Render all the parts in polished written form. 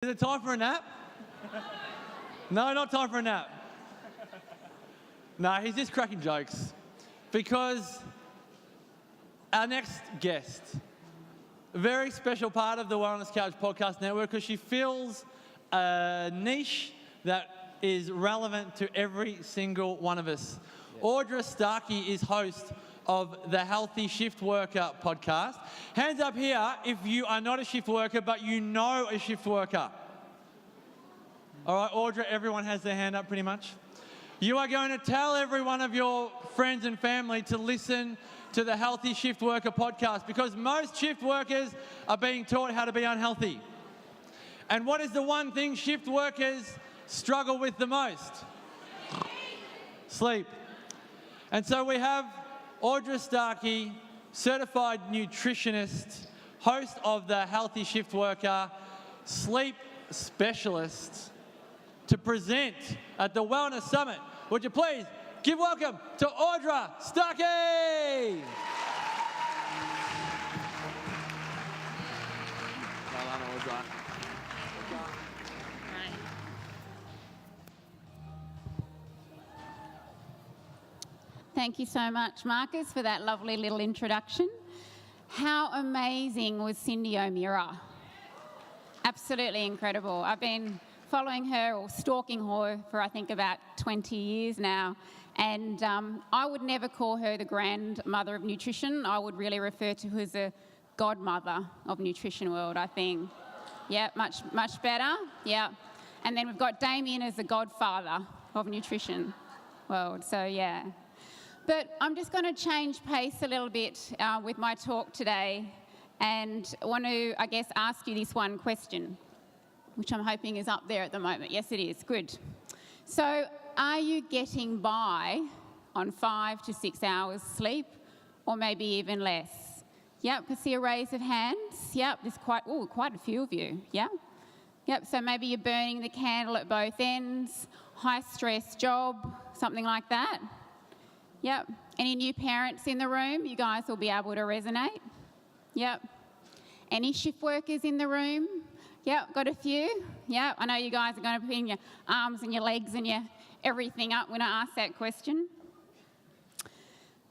Is it time for a nap? No, not time for a nap. No, he's just cracking jokes. Because our next guest, a very special part of the Wellness Couch podcast network, because she fills a niche that is relevant to every single one of us. Yes. Audra Starkey is host of the Healthy Shift Worker podcast. Hands up here if you are not a shift worker, but you know a shift worker. All right, Audra, everyone has their hand up pretty much. You are going to tell every one of your friends and family to listen to the Healthy Shift Worker podcast, because most shift workers are being taught how to be unhealthy. And what is the one thing shift workers struggle with the most? Sleep. And so we have Audra Starkey, certified nutritionist, host of the Healthy Shift Worker, sleep specialist, to present at the Wellness Summit. Would you please give welcome to Audra Starkey? Well done, Audra. Thank you so much, Marcus, for that lovely little introduction. How amazing was Cindy O'Meara? Absolutely incredible. I've been following her or stalking her for I think about 20 years now, and I would never call her the grandmother of nutrition. I would really refer to her as a godmother of nutrition world, I think. Yeah, much better. Yeah. And then we've got Damien as the godfather of nutrition world. So yeah. But I'm just going to change pace a little bit with my talk today, and want to, I guess, ask you this one question, which I'm hoping is up there at the moment. Yes, it is. Good. So are you getting by on 5 to 6 hours sleep, or maybe even less? Yep, I see a raise of hands. Yep, there's quite a few of you. Yeah. Yep, so maybe you're burning the candle at both ends, high stress job, something like that. Yep. Any new parents in the room? You guys will be able to resonate. Yep. Any shift workers in the room? Yep, got a few. Yep, I know you guys are going to pin your arms and your legs and your everything up when I ask that question.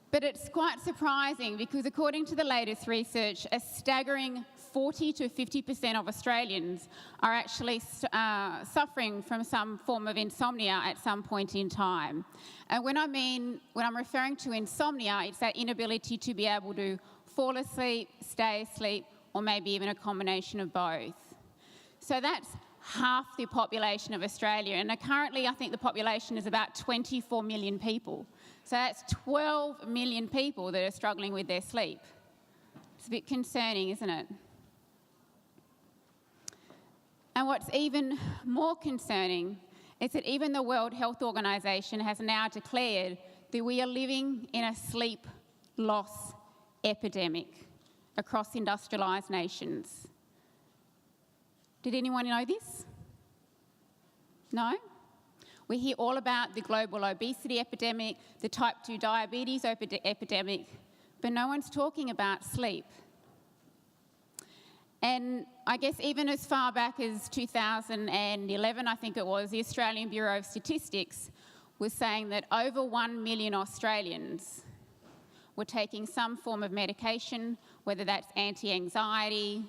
But it's quite surprising, because according to the latest research, a staggering 40 to 50% of Australians are actually suffering from some form of insomnia at some point in time. And when I'm referring to insomnia, it's that inability to be able to fall asleep, stay asleep, or maybe even a combination of both. So that's half the population of Australia. And currently, I think the population is about 24 million people. So that's 12 million people that are struggling with their sleep. It's a bit concerning, isn't it? And what's even more concerning is that even the World Health Organization has now declared that we are living in a sleep loss epidemic across industrialised nations. Did anyone know this? No? We hear all about the global obesity epidemic, the type 2 diabetes epidemic, but no one's talking about sleep. And I guess even as far back as 2011, I think it was, the Australian Bureau of Statistics was saying that over 1 million Australians were taking some form of medication, whether that's anti-anxiety,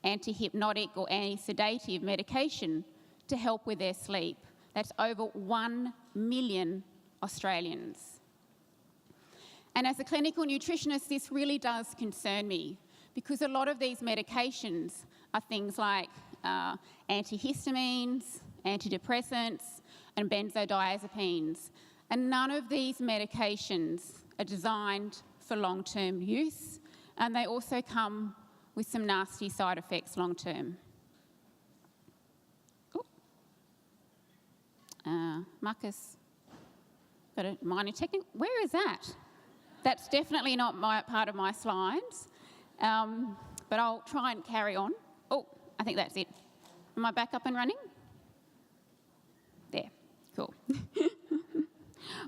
anti-hypnotic or anti-sedative medication, to help with their sleep. That's over 1 million Australians. And as a clinical nutritionist, this really does concern me, because a lot of these medications are things like antihistamines, antidepressants, and benzodiazepines. And none of these medications are designed for long-term use, and they also come with some nasty side effects long-term. Marcus, got a minor technical. Where is that? That's definitely not part of my slides, but I'll try and carry on. Oh, I think that's it. Am I back up and running? There, cool.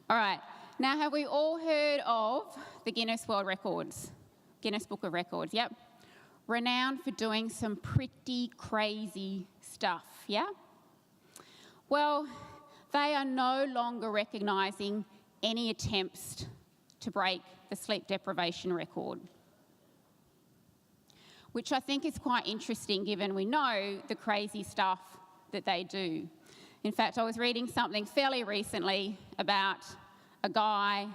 All right, now have we all heard of the Guinness World Records? Guinness Book of Records, yep. renowned for doing some pretty crazy stuff, yeah? Well, they are no longer recognising any attempts to break the sleep deprivation record, which I think is quite interesting given we know the crazy stuff that they do. In fact, I was reading something fairly recently about a guy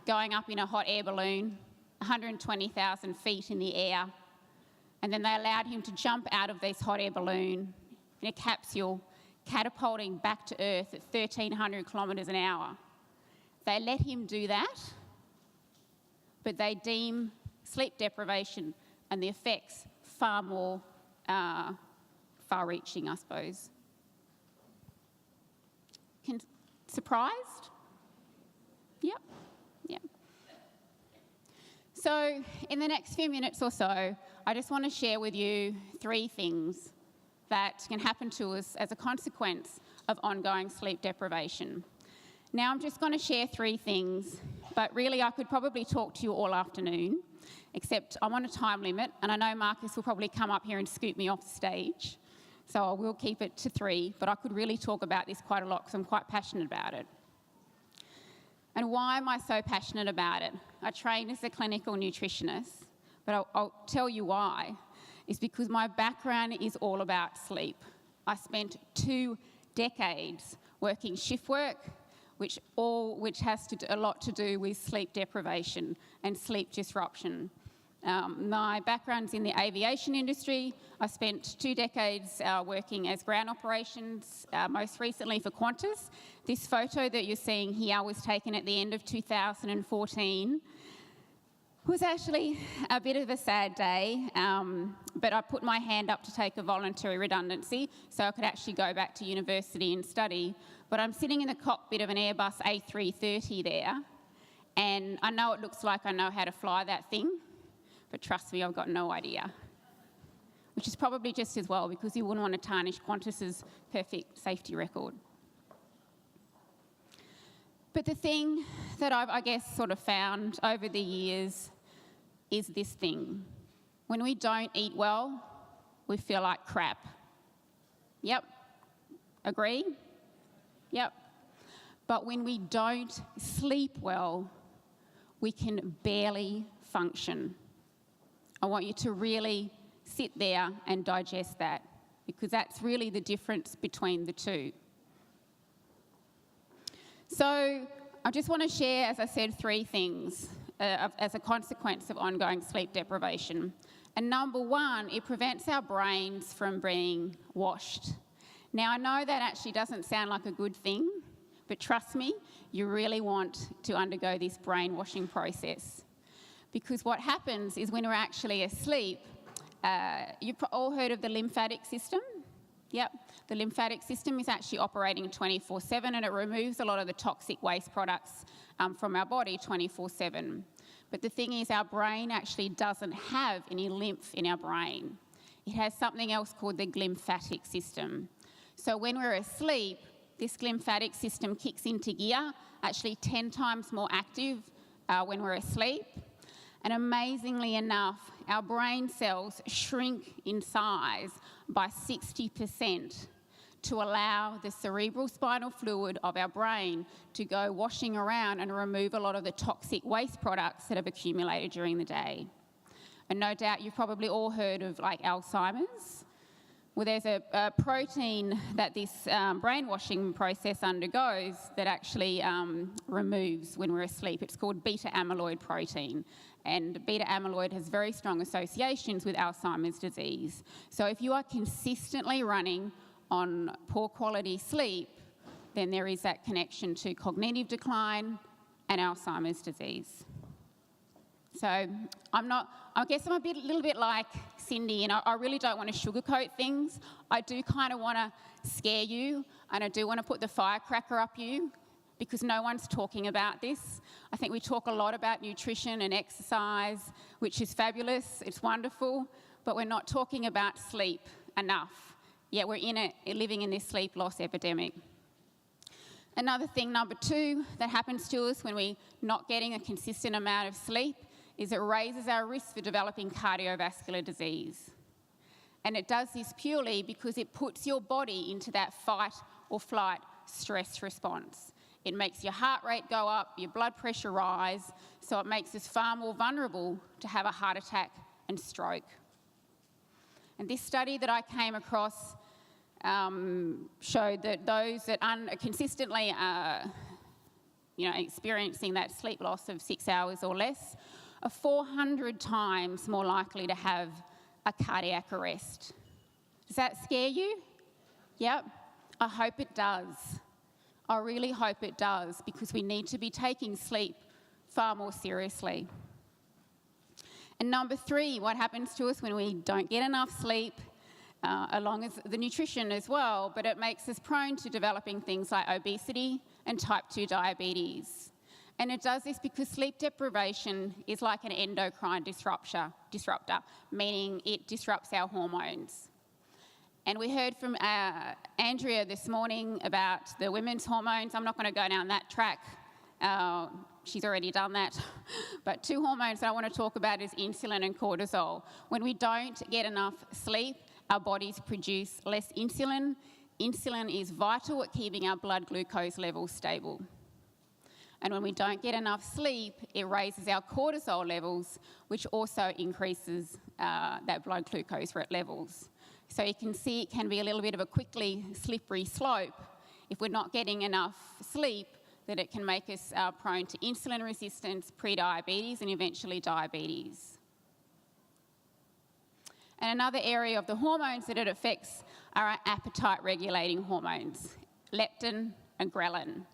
going up in a hot air balloon, 120,000 feet in the air, and then they allowed him to jump out of this hot air balloon in a capsule, catapulting back to Earth at 1,300 kilometres an hour. They let him do that, but they deem sleep deprivation and the effects far more far-reaching, I suppose. Surprised? Yep. So in the next few minutes or so, I just want to share with you 3 things that can happen to us as a consequence of ongoing sleep deprivation. Now, I'm just going to share 3 things, but really I could probably talk to you all afternoon, except I'm on a time limit, and I know Marcus will probably come up here and scoot me off the stage, so I will keep it to 3, but I could really talk about this quite a lot because I'm quite passionate about it. And why am I so passionate about it? I train as a clinical nutritionist, but I'll tell you why. It's because my background is all about sleep. I spent 2 decades working shift work, which has a lot to do with sleep deprivation and sleep disruption. My background's in the aviation industry. I spent 2 decades working as ground operations, most recently for Qantas. This photo that you're seeing here was taken at the end of 2014. It was actually a bit of a sad day, but I put my hand up to take a voluntary redundancy so I could actually go back to university and study. But I'm sitting in the cockpit of an Airbus A330 there, and I know it looks like I know how to fly that thing, but trust me, I've got no idea. Which is probably just as well, because you wouldn't want to tarnish Qantas's perfect safety record. But the thing that I've, I guess, sort of found over the years is this thing. When we don't eat well, we feel like crap. Yep. Agree? Yep. But when we don't sleep well, we can barely function. I want you to really sit there and digest that, because that's really the difference between the two. So I just want to share, as I said, 3 things as a consequence of ongoing sleep deprivation. And number 1, it prevents our brains from being washed. Now, I know that actually doesn't sound like a good thing, but trust me, you really want to undergo this brainwashing process. Because what happens is when we're actually asleep, you've all heard of the lymphatic system? Yep. The lymphatic system is actually operating 24/7, and it removes a lot of the toxic waste products from our body 24/7. But the thing is, our brain actually doesn't have any lymph in our brain. It has something else called the glymphatic system. So when we're asleep, this glymphatic system kicks into gear, actually 10 times more active when we're asleep. And amazingly enough, our brain cells shrink in size by 60% to allow the cerebral spinal fluid of our brain to go washing around and remove a lot of the toxic waste products that have accumulated during the day. And no doubt you've probably all heard of like Alzheimer's. Well, there's a protein that this brainwashing process undergoes that actually removes when we're asleep. It's called beta amyloid protein. And beta amyloid has very strong associations with Alzheimer's disease. So if you are consistently running on poor quality sleep, then there is that connection to cognitive decline and Alzheimer's disease. So I guess I'm a little bit like Cindy, and I really don't want to sugarcoat things. I do kind of want to scare you, and I do want to put the firecracker up you, because no one's talking about this. I think we talk a lot about nutrition and exercise, which is fabulous, it's wonderful, but we're not talking about sleep enough. Yet we're living in this sleep loss epidemic. Another thing, number 2, that happens to us when we're not getting a consistent amount of sleep is it raises our risk for developing cardiovascular disease. And it does this purely because it puts your body into that fight or flight stress response. It makes your heart rate go up, your blood pressure rise, so it makes us far more vulnerable to have a heart attack and stroke. And this study that I came across showed that those that are consistently experiencing that sleep loss of 6 hours or less are 400 times more likely to have a cardiac arrest. Does that scare you? Yep. I hope it does. I really hope it does, because we need to be taking sleep far more seriously. And number 3, what happens to us when we don't get enough sleep, along with the nutrition as well, but it makes us prone to developing things like obesity and type 2 diabetes. And it does this because sleep deprivation is like an endocrine disruptor, meaning it disrupts our hormones. And we heard from Andrea this morning about the women's hormones. I'm not going to go down that track. She's already done that. But 2 hormones that I want to talk about is insulin and cortisol. When we don't get enough sleep, our bodies produce less insulin. Insulin is vital at keeping our blood glucose levels stable. And when we don't get enough sleep, it raises our cortisol levels, which also increases that blood glucose levels. So you can see it can be a little bit of a quickly slippery slope. If we're not getting enough sleep, that it can make us prone to insulin resistance, pre-diabetes, and eventually diabetes. And another area of the hormones that it affects are our appetite-regulating hormones, leptin and ghrelin.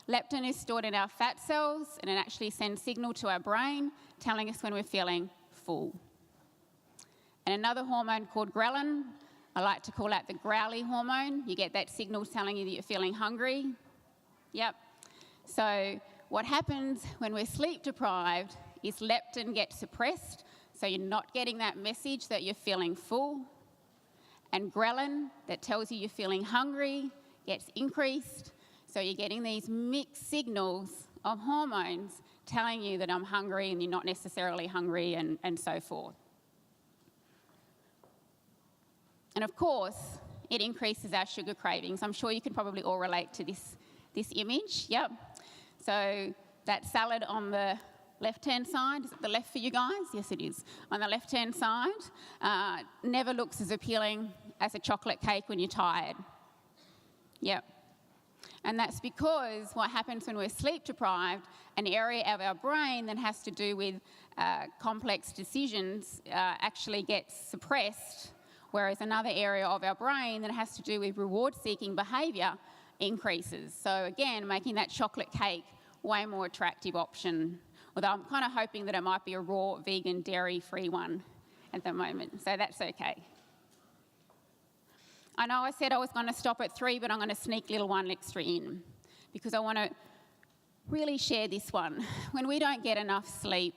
Leptin is stored in our fat cells, and it actually sends signal to our brain telling us when we're feeling full. And another hormone called ghrelin, I like to call that the growly hormone. You get that signal telling you that you're feeling hungry. Yep. So what happens when we're sleep deprived is leptin gets suppressed, so you're not getting that message that you're feeling full. And ghrelin, that tells you you're feeling hungry, gets increased. So you're getting these mixed signals of hormones telling you that I'm hungry and you're not necessarily hungry, and so forth. And of course, it increases our sugar cravings. I'm sure you can probably all relate to this image. Yep. So that salad on the left-hand side, is it the left for you guys? Yes, it is. On the left-hand side, never looks as appealing as a chocolate cake when you're tired. Yep. And that's because what happens when we're sleep deprived, an area of our brain that has to do with complex decisions actually gets suppressed, whereas another area of our brain that has to do with reward-seeking behaviour increases. So again, making that chocolate cake way more attractive option, although I'm kind of hoping that it might be a raw, vegan, dairy-free one at the moment, so that's okay. I know I said I was going to stop at 3, but I'm going to sneak a little one extra in because I want to really share this one. When we don't get enough sleep,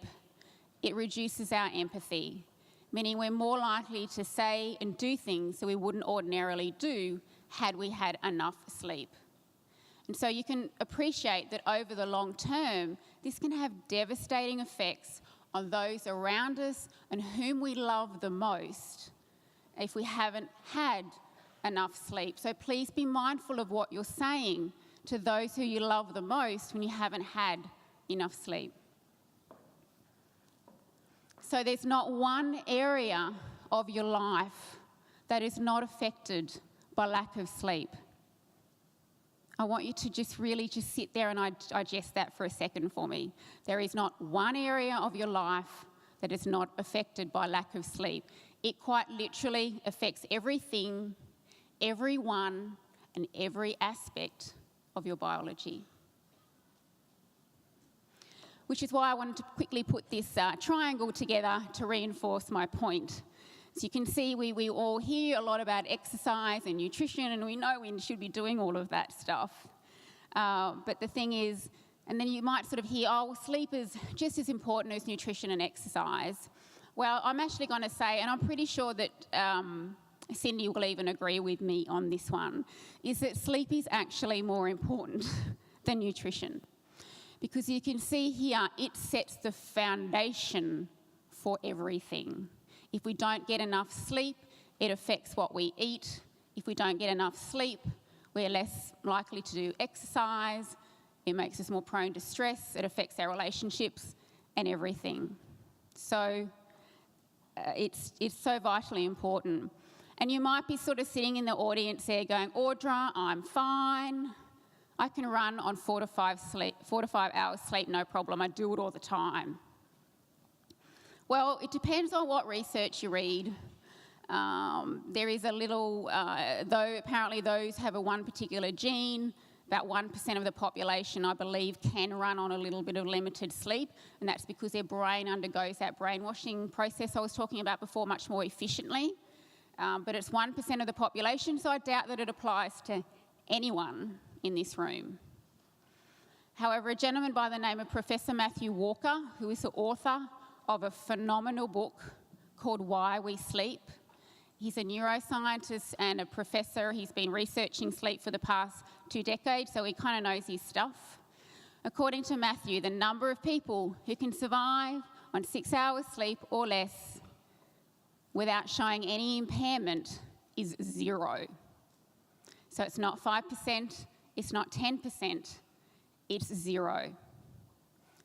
it reduces our empathy, meaning we're more likely to say and do things that we wouldn't ordinarily do had we had enough sleep. And so you can appreciate that over the long term, this can have devastating effects on those around us and whom we love the most if we haven't had enough sleep. So please be mindful of what you're saying to those who you love the most when you haven't had enough sleep. So there's not one area of your life that is not affected by lack of sleep. I want you to just sit there and digest that for a second for me. There is not one area of your life that is not affected by lack of sleep. It quite literally affects everything, everyone, and every aspect of your biology. Which is why I wanted to quickly put this triangle together to reinforce my point. So you can see we all hear a lot about exercise and nutrition, and we know we should be doing all of that stuff. But the thing is, and then you might sort of hear, oh, sleep is just as important as nutrition and exercise. Well, I'm actually going to say, and I'm pretty sure that Cindy will even agree with me on this one, is that sleep is actually more important than nutrition. Because you can see here, it sets the foundation for everything. If we don't get enough sleep, It affects what we eat. If we don't get enough sleep, we're less likely to do exercise. It makes us more prone to stress. It affects our relationships and everything. So it's so vitally important. And you might be sort of sitting in the audience there going, Audra, I'm fine. I can run on 4 to 5 hours sleep, no problem. I do it all the time. Well, it depends on what research you read. There is a little, though apparently those have one particular gene, about 1% of the population, I believe, can run on a little bit of limited sleep, and that's because their brain undergoes that brainwashing process I was talking about before much more efficiently. But it's 1% of the population, so I doubt that it applies to anyone in this room. However, a gentleman by the name of Professor Matthew Walker, who is the author of a phenomenal book called Why We Sleep. He's a neuroscientist and a professor. He's been researching sleep for the past 2 decades, so he kind of knows his stuff. According to Matthew, the number of people who can survive on 6 hours sleep or less without showing any impairment is 0. So it's not 5%, it's not 10%, it's 0.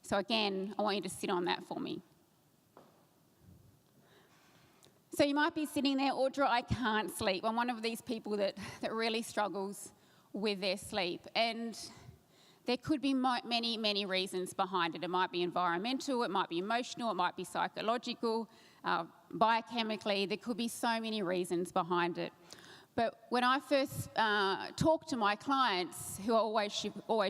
So again, I want you to sit on that for me. So you might be sitting there, Audra, I can't sleep. I'm one of these people that really struggles with their sleep. And there could be many, many reasons behind it. It might be environmental, it might be emotional, it might be psychological, biochemically. There could be so many reasons behind it. But when I first talk to my clients, who are always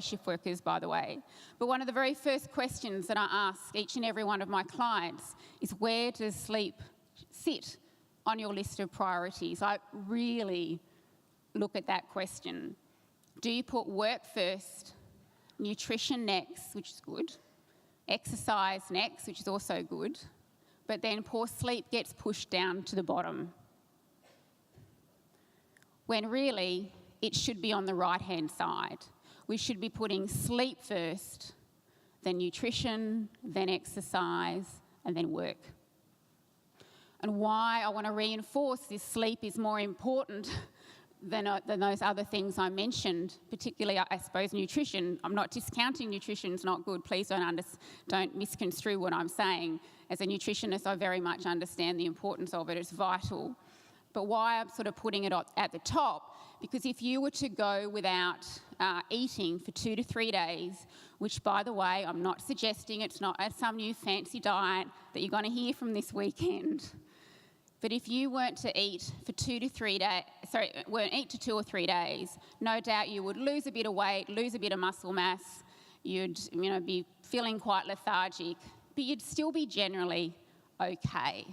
shift workers, by the way, but one of the very first questions that I ask each and every one of my clients is, where does sleep sit on your list of priorities? I really look at that question. Do you put work first, nutrition next, which is good, exercise next, which is also good, but then poor sleep gets pushed down to the bottom? When really, it should be on the right-hand side. We should be putting sleep first, then nutrition, then exercise, and then work. And why I want to reinforce this sleep is more important than those other things I mentioned, particularly, I suppose, nutrition. I'm not discounting nutrition's not good. Please don't misconstrue what I'm saying. As a nutritionist, I very much understand the importance of it. It's vital. But why I'm sort of putting it at the top, because if you were to go without eating for 2 to 3 days, which, by the way, I'm not suggesting it's not some new fancy diet that you're going to hear from this weekend, but if you weren't to eat for 2 to 3 days, weren't eat to 2 or 3 days, no doubt you would lose a bit of weight, lose a bit of muscle mass, you'd be feeling quite lethargic, but you'd still be generally okay.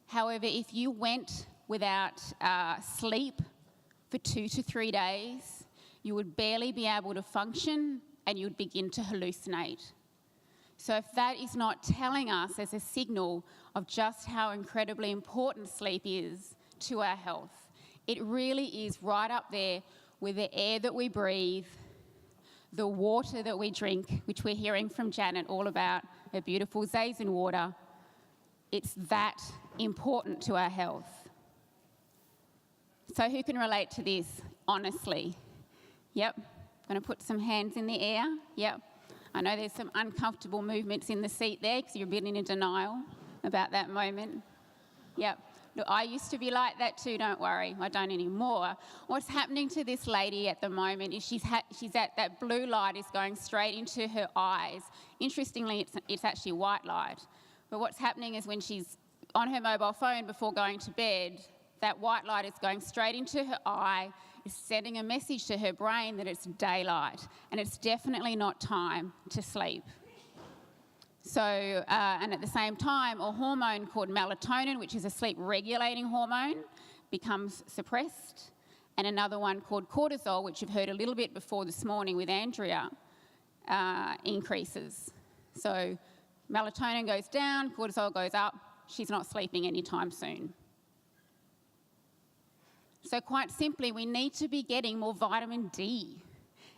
However, if you went without sleep for 2 to 3 days, you would barely be able to function and you would begin to hallucinate. So if that is not telling us as a signal of just how incredibly important sleep is to our health, it really is right up there with the air that we breathe, the water that we drink, which we're hearing from Janet all about, her beautiful Zazen water. It's that important to our health. So who can relate to this, honestly? Yep. Going to put some hands in the air. Yep. I know there's some uncomfortable movements in the seat there because you're a bit in denial about that moment. Yep. Look, I used to be like that too, don't worry. I don't anymore. What's happening to this lady at the moment is she's at that blue light is going straight into her eyes. Interestingly, it's actually white light. But what's happening is when she's on her mobile phone before going to bed, that white light is going straight into her eye, is sending a message to her brain that it's daylight, and it's definitely not time to sleep. So, and at the same time, a hormone called melatonin, which is a sleep-regulating hormone, becomes suppressed, and another one called cortisol, which you've heard a little bit before this morning with Andrea, increases. So melatonin goes down, cortisol goes up, she's not sleeping anytime soon. So quite simply, we need to be getting more vitamin D.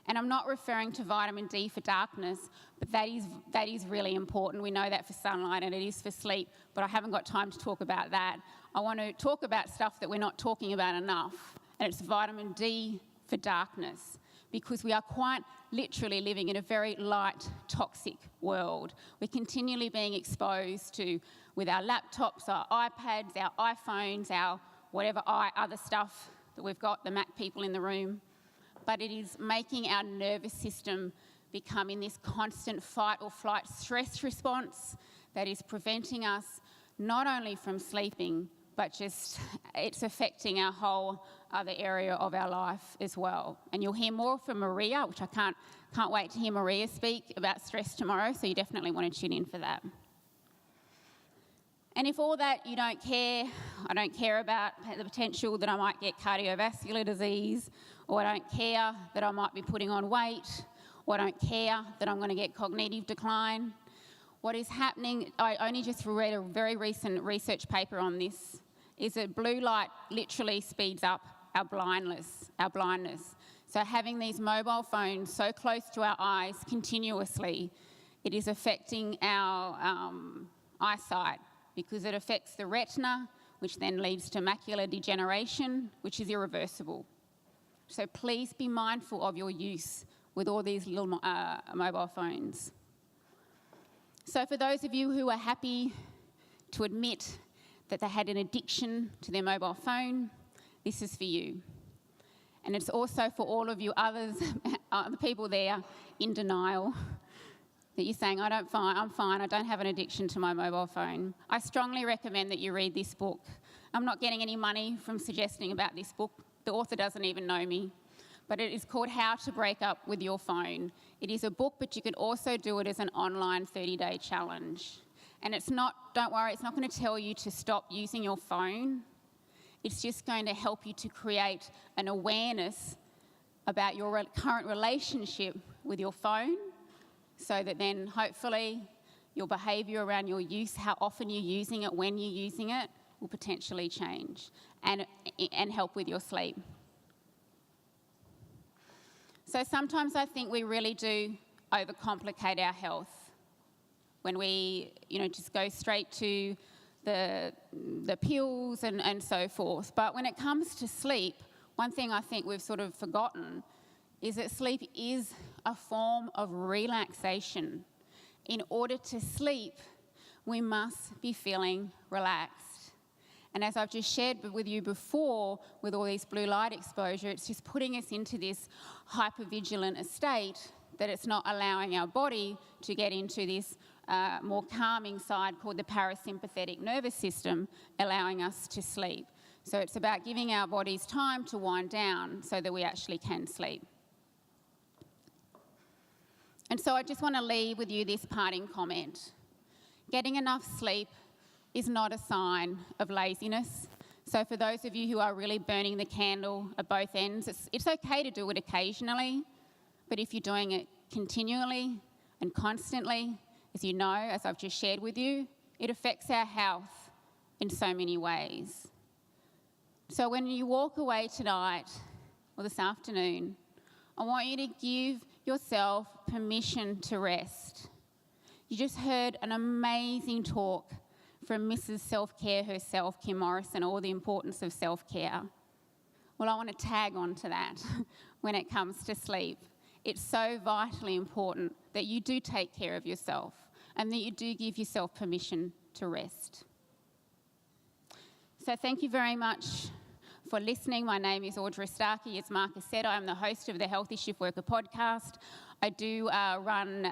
And I'm not referring to vitamin D for darkness, but that is really important. We know that for sunlight and it is for sleep, but I haven't got time to talk about that. I want to talk about stuff that we're not talking about enough, and it's vitamin D for darkness, because we are quite literally living in a very light, toxic world. We're continually being exposed to, with our laptops, our iPads, our iPhones, our whatever other stuff that we've got, the Mac people in the room. But it is making our nervous system become in this constant fight or flight stress response that is preventing us not only from sleeping, but just it's affecting our whole other area of our life as well. And you'll hear more from Maria, which I can't wait to hear Maria speak about stress tomorrow, so you definitely want to tune in for that. And if all that you don't care, I don't care about the potential that I might get cardiovascular disease, or I don't care that I might be putting on weight, or I don't care that I'm going to get cognitive decline. What is happening, I only just read a very recent research paper on this, is that blue light literally speeds up our blindness. So having these mobile phones so close to our eyes continuously, it is affecting our eyesight, because it affects the retina, which then leads to macular degeneration, which is irreversible. So please be mindful of your use with all these little mobile phones. So for those of you who are happy to admit that they had an addiction to their mobile phone, this is for you. And it's also for all of you others, the people there in denial, that you're saying, I'm fine, I don't have an addiction to my mobile phone. I strongly recommend that you read this book. I'm not getting any money from suggesting about this book. The author doesn't even know me. But it is called How to Break Up with Your Phone. It is a book, but you can also do it as an online 30-day challenge. And it's not, don't worry, it's not going to tell you to stop using your phone. It's just going to help you to create an awareness about your current relationship with your phone, so that then hopefully your behaviour around your use, how often you're using it, when you're using it, will potentially change and help with your sleep. So sometimes I think we really do overcomplicate our health when we, just go straight to the pills and so forth. But when it comes to sleep, one thing I think we've sort of forgotten is that sleep is a form of relaxation. In order to sleep, we must be feeling relaxed. And as I've just shared with you before, with all this blue light exposure, it's just putting us into this hypervigilant state that it's not allowing our body to get into this more calming side called the parasympathetic nervous system, allowing us to sleep. So it's about giving our bodies time to wind down so that we actually can sleep. And so I just want to leave with you this parting comment. Getting enough sleep is not a sign of laziness. So for those of you who are really burning the candle at both ends, it's okay to do it occasionally, but if you're doing it continually and constantly, as you know, as I've just shared with you, it affects our health in so many ways. So when you walk away tonight or this afternoon, I want you to give yourself permission to rest. You just heard an amazing talk from Mrs. Self-Care herself, Kim Morrison, all the importance of self-care. Well, I want to tag on to that when it comes to sleep. It's so vitally important that you do take care of yourself and that you do give yourself permission to rest. So thank you very much for listening. My name is Audra Starkey. As Marcus said, I'm the host of the Healthy Shift Worker podcast. I do run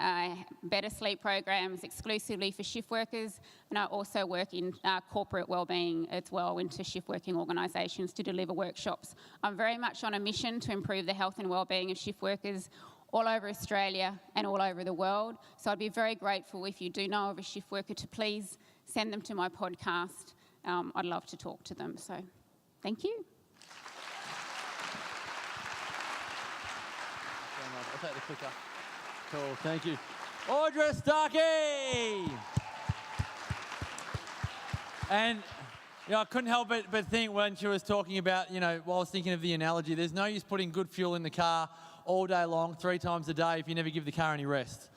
better sleep programs exclusively for shift workers, and I also work in corporate wellbeing as well into shift working organisations to deliver workshops. I'm very much on a mission to improve the health and wellbeing of shift workers all over Australia and all over the world. So I'd be very grateful if you do know of a shift worker to please send them to my podcast. I'd love to talk to them. So thank you. I'll take the clicker. Cool, thank you. Audra Starkey! And I couldn't help but think when she was talking about, while I was thinking of the analogy, there's no use putting good fuel in the car all day long, 3 times a day if you never give the car any rest.